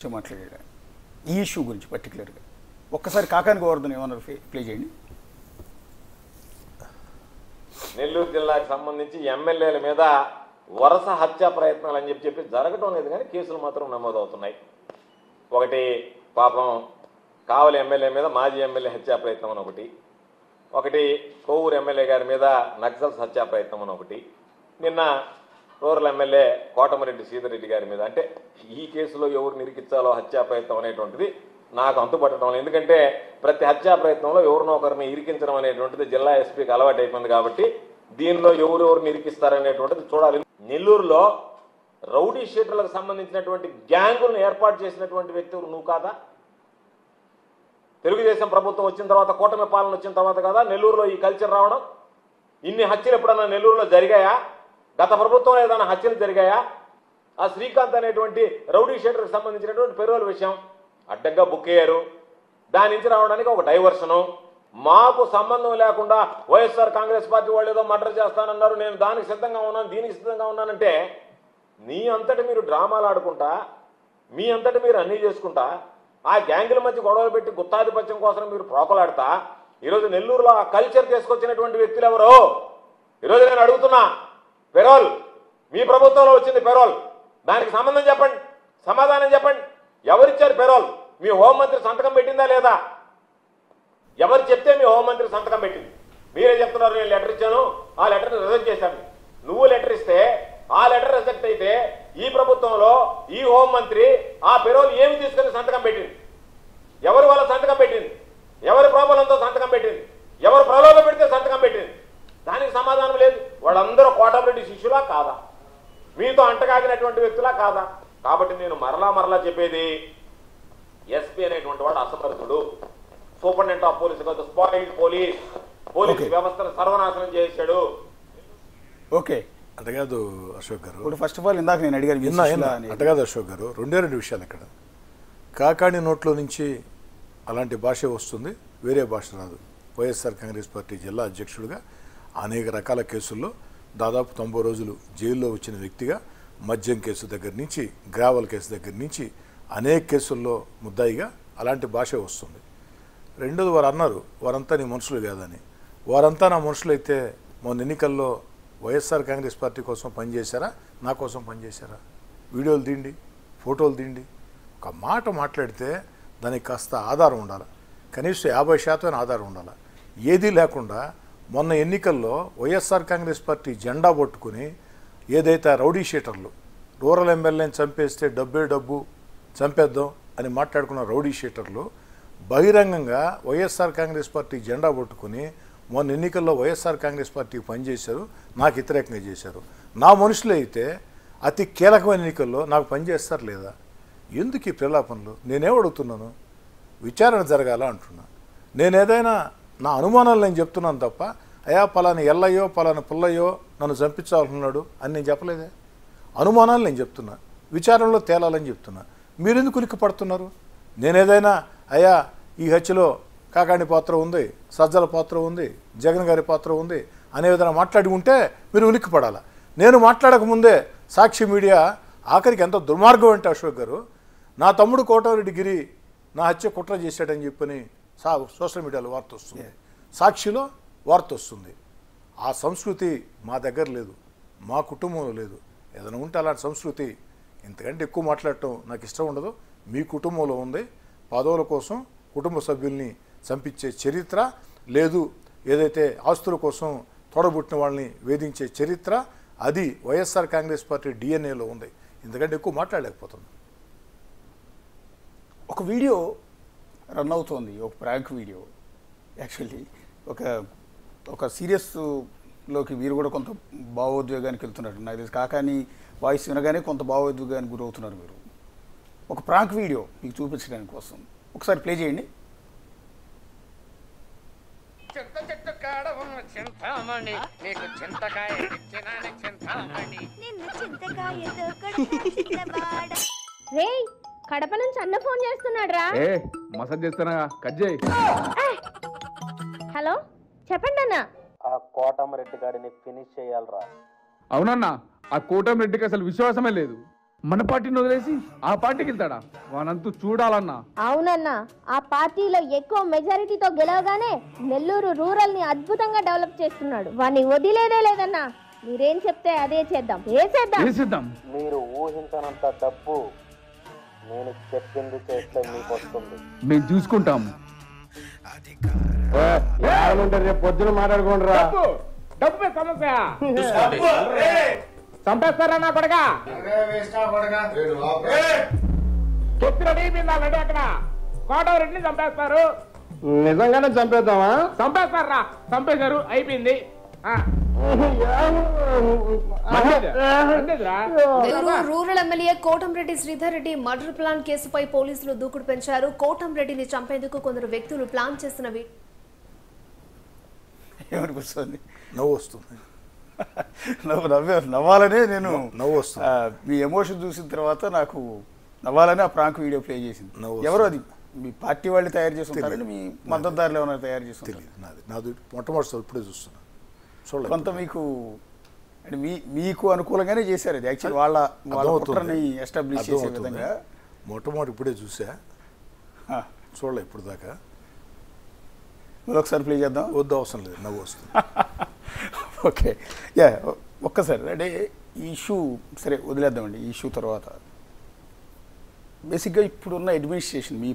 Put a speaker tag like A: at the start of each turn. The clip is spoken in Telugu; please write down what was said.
A: మాట్లాడాడు ఈ ఇష్యూ గురించి పర్టికులర్గా ఒక్కసారి కాకాని గోవర్ధన్ ఏమన్నారు ప్లే చేయండి.
B: నెల్లూరు జిల్లాకు సంబంధించి ఎమ్మెల్యేల మీద వరుస హత్యా ప్రయత్నాలు అని చెప్పి జరగడం లేదు, కానీ కేసులు మాత్రం నమోదవుతున్నాయి. ఒకటి పాపం కావలి ఎమ్మెల్యే మీద మాజీ ఎమ్మెల్యే హత్యా ప్రయత్నం అని ఒకటి కోవూరు ఎమ్మెల్యే గారి మీద నక్సల్స్ హత్యా ప్రయత్నం అని ఒకటి, నిన్న రూరల్ ఎమ్మెల్యే కోటమిరెడ్డి సీతారెడ్డి గారి మీద. అంటే ఈ కేసులో ఎవరు నిరికించాలో హత్యా ప్రయత్నం అనేటువంటిది నాకు అంతుపట్టడం లేదు. ఎందుకంటే ప్రతి హత్యా ప్రయత్నంలో ఎవరినో ఒకరిని ఇరికించడం అనేటువంటిది జిల్లా ఎస్పీకి అలవాటు అయిపోయింది. కాబట్టి దీనిలో ఎవరెవరిని ఇరికిస్తారనేటువంటిది చూడాలి. నెల్లూరులో రౌడీ షీటర్లకు సంబంధించినటువంటి గ్యాంగులను ఏర్పాటు చేసినటువంటి వ్యక్తి నువ్వు కాదా? తెలుగుదేశం ప్రభుత్వం వచ్చిన తర్వాత, కూటమి పాలన వచ్చిన తర్వాత కదా నెల్లూరులో ఈ కల్చర్ రావడం. ఇన్ని హత్యలు ఎప్పుడన్నా నెల్లూరులో జరిగాయా? గత ప్రభుత్వంలో ఏదైనా హత్యలు జరిగాయా? ఆ శ్రీకాంత్ అనేటువంటి రౌడీ షీటర్కి సంబంధించినటువంటి పెరోల్ విషయం అడ్డంగా బుక్ అయ్యారు. దాని నుంచి రావడానికి ఒక డైవర్షను. మాకు సంబంధం లేకుండా వైఎస్ఆర్ కాంగ్రెస్ పార్టీ వాళ్ళు ఏదో మర్డర్ చేస్తానన్నారు, నేను దానికి సిద్ధంగా ఉన్నాను, దీనికి సిద్ధంగా ఉన్నానంటే నీ అంతటి మీరు డ్రామాలు ఆడుకుంటా, మీ అంతటి మీరు అన్నీ చేసుకుంటా, ఆ గ్యాంగుల మధ్య గొడవలు పెట్టి గుత్తాధిపత్యం కోసం మీరు ప్రోకలాడతా ఈరోజు నెల్లూరులో ఆ కల్చర్ తీసుకొచ్చినటువంటి వ్యక్తులు ఎవరో ఈరోజు నేను అడుగుతున్నా. పెరోల్ మీ ప్రభుత్వంలో వచ్చింది పెరోల్, దానికి సంబంధం చెప్పండి, సమాధానం చెప్పండి. ఎవరిచ్చారు పెరోల్? మీ హోంమంత్రి సంతకం పెట్టిందా లేదా? ఎవరు చెప్తే మీ హోంమంత్రి సంతకం పెట్టింది? మీరే చెప్తున్నారు నేను లెటర్ ఇచ్చాను, ఆ లెటర్ని రిజెక్ట్ చేశాను. నువ్వు లెటర్ ఇస్తే ఆ లెటర్ రిజెక్ట్ అయితే ఈ ప్రభుత్వంలో ఈ హోంమంత్రి ఆ పెరోల్ ఏమి తీసుకుని సంతకం పెట్టింది? ఎవరి వల్ల సంతకం పెట్టింది? ఎవరి ప్రోబలంతో సంతకం పెట్టింది? ఎవరు ప్రలోభ పెడితే సంతకం పెట్టింది? దానికి సమాధానం లేదు. వాళ్ళందరూ కోటమిరెడ్డి శిష్యులా కాదా? మీతో అంటగాగినటువంటి వ్యక్తులా కాదా? కాబట్టి నేను మరలా చెప్పేది, ఎస్పీ అనేటువంటి వాడు అసమర్థుడు. సూపరింటెండెంట్ ఆఫ్ పోలీస్ కాదు, స్పాయిల్డ్ పోలీస్ వ్యవస్థను సర్వనాశనం చేశాడు.
A: ఓకే,
C: అంతకాదు అశోక్ గారు.
A: ఇప్పుడు ఫస్ట్ ఆఫ్ ఆల్ ఇందాక నేను అడిగాను
C: అంతకాదు అశోక్ గారు, రెండు విషయాలు ఇక్కడ. కాకాణి నోట్లో నుంచి అలాంటి భాష వస్తుంది, వేరే భాష రాదు. వైఎస్ఆర్ కాంగ్రెస్ పార్టీ జిల్లా అధ్యక్షుడిగా అనేక రకాల కేసుల్లో దాదాపు 90 రోజులు జైల్లో వచ్చిన వ్యక్తిగా మద్యం కేసు దగ్గర నుంచి, గ్రావెల్ కేసు దగ్గర నుంచి అనేక కేసుల్లో ముద్దాయిగా అలాంటి భాష వస్తుంది. రెండోది వారు అన్నారు వారంతా నీ మనుషులు కాదని. వారంతా నా మనుషులు అయితే మొన్న ఎన్నికల్లో వైఎస్ఆర్ కాంగ్రెస్ పార్టీ కోసం పనిచేశారా, నా కోసం పనిచేశారా? వీడియోలు తీయండి, ఫోటోలు తీయండి. ఒక మాట మాట్లాడితే దానికి కాస్త ఆధారం ఉండాలి, కనీసం 50% ఆధారం ఉండాలి. ఏదీ లేకుండా మొన్న ఎన్నికల్లో వైఎస్ఆర్ కాంగ్రెస్ పార్టీ జెండా పట్టుకుని ఏదైతే రౌడీ షీటర్లు రూరల్ ఎమ్మెల్యేని చంపేస్తే డబ్బు చంపేద్దాం అని మాట్లాడుకున్న రౌడీ షీటర్లు బహిరంగంగా వైఎస్ఆర్ కాంగ్రెస్ పార్టీ జెండా పట్టుకుని మొన్న ఎన్నికల్లో వైఎస్ఆర్ కాంగ్రెస్ పార్టీకి పనిచేశారు, నాకు వ్యతిరేకంగా చేశారు. నా మనుషులు అయితే అతి కీలకమైన ఎన్నికల్లో నాకు పనిచేస్తారు లేదా? ఎందుకు ఈ ప్రలాపనలు? నేనేం అడుగుతున్నాను? విచారణ జరగాల అంటున్నా. నేను ఏదైనా నా అనుమానాలు నేను చెప్తున్నాను తప్ప, అయా పలాని ఎల్లయ్యో పలాని పుల్లయ్యో నన్ను చంపించాలనుకున్నాడు అని నేను చెప్పలేదే. అనుమానాలు నేను చెప్తున్నా, విచారణలో తేలాలని చెప్తున్నా. మీరెందుకు ఉలిక్కి పడుతున్నారు? నేనేదైనా అయా ఈ హత్యలో కాకాణి పాత్ర ఉంది, సజ్జల పాత్ర ఉంది, జగన్ గారి పాత్ర ఉంది అనే విధంగా మాట్లాడి ఉంటే మీరు ఉలిక్కి పడాలా. నేను మాట్లాడకముందే సాక్షి మీడియా ఆఖరికి ఎంత దుర్మార్గం అంటే అశోక్ గారు, నా తమ్ముడు కోటమిరెడ్డి గిరి నా హత్య కుట్ర చేశాడని చెప్పని సోషల్ మీడియాలో వార్త వస్తుంది, సాక్షిలో వార్త వస్తుంది. ఆ సంస్కృతి మా దగ్గర లేదు, మా కుటుంబంలో లేదు. ఏదైనా ఉంటే అలాంటి సంస్కృతి ఇంతకంటే ఎక్కువ మాట్లాడటం నాకు ఇష్టం ఉండదు. మీ కుటుంబంలో ఉంది. పదవుల కోసం కుటుంబ సభ్యుల్ని చంపించే చరిత్ర లేదు, ఏదైతే ఆస్తుల కోసం తోడబుట్టిన వాళ్ళని వేధించే చరిత్ర, అది వైఎస్ఆర్ కాంగ్రెస్ పార్టీ డిఎన్ఏలో ఉంది. ఇంతకంటే ఎక్కువ మాట్లాడలేకపోతుంది.
A: ఒక వీడియో రన్ అవుతోంది, ఒక ప్రాంక్ వీడియో. యాక్చువల్లీ ఒక సీరియస్లోకి మీరు కూడా కొంత భావోద్వేగానికి వెళ్తున్నారు. నాకు తెలిసి కాకాని వాయిస్ వినగానే కొంత భావోద్వేగానికి గురవుతున్నారు మీరు. ఒక ప్రాంక్ వీడియో మీకు చూపించడానికి కోసం ఒకసారి ప్లే చేయండి.
D: కడప నుంచి అన్న ఫోన్ చేస్తున్నాడు రా.
E: మసాజ్ చేస్తానా, కట్ చేయి.
D: హలో, చెప్పండి అన్న.
B: ఆ కోటమిరెడ్డి గారిని ఫినిష్ చేయాలరా.
E: అవునన్నా, ఆ కోటమిరెడ్డికి అసలు విశ్వాసమే లేదు. మన పార్టీని వదిలేసి ఆ పార్టీకి వెళ్తాడా? వానంతూ చూడాలన్నా.
D: అవునన్నా, ఆ పార్టీలో ఎక్కువ మెజారిటీతో గెలవగానే నెల్లూరు రూరల్ ని అద్భుతంగా డెవలప్ చేస్తున్నాడు. వాని వదిలేదే లేదన్నా. మీరేం చెప్తే అదే చేద్దాం.
E: చేసేద్దాం.
F: మీరు ఊహించనంత డబ్బు నేను చెప్పింది చేస్తే మీకు వస్తుంది.
E: మేము చూసుకుంటాం.
F: రేపు పొద్దున మాట్లాడుకోండి రా.
B: డబ్బు సమస్య చంపేస్తారా నా కొడగా? అక్కడ కోటరెడ్డిని చంపేస్తారు.
F: నిజంగానే చంపేద్దామా?
B: చంపేస్తారా? చంపేశారు, అయిపోయింది.
G: Nellore rural MLA Kotamreddy Sridhar Reddy murder plan కేసుపై పోలీసులు దూకుడు పెంచారు. కోటంరెడ్డిని చంపేందుకు కొందరు వ్యక్తులు ప్లాన్ చేస్తున్నవి.
A: ఏమనిపిస్తుంది?
C: నవ్వు వస్తుంది.
A: నవ్వాలనే నేను
C: నవ్వు వస్తుంది.
A: మీ ఎమోషన్ చూసిన తర్వాత నాకు నవ్వాలని ఆ ప్రాంక్ వీడియో ప్లే చేసింది. ఎవరు అది? మీ పార్టీ వాళ్ళు తయారు చేసి ఉంటారని, మీ మద్దతుదారులు ఏమైనా తయారు చేసి?
C: నాది మొట్టమొదటి ఇప్పుడే చూస్తున్నా. చూడలేదు.
A: కొంత మీకు అంటే మీకు అనుకూలంగానే చేశారు అది. యాక్చువల్లీ వాళ్ళ కుట్రని ఎస్టాబ్లిష్ చేసే విధంగా
C: మొట్టమొదటి ఇప్పుడే చూసా. చూడలే ఇప్పుడు దాకా.
A: మీరు ఒకసారి ప్లే చేద్దాం.
C: వద్దు, అవసరం లేదు, నవ్వు వస్తుంది.
A: ఓకే, యా, ఒక్కసారి అంటే ఈ ఇష్యూ సరే వదిలేద్దామండి. ఈ ఇష్యూ తర్వాత బేసిక్గా ఇప్పుడున్న అడ్మినిస్ట్రేషన్, మీ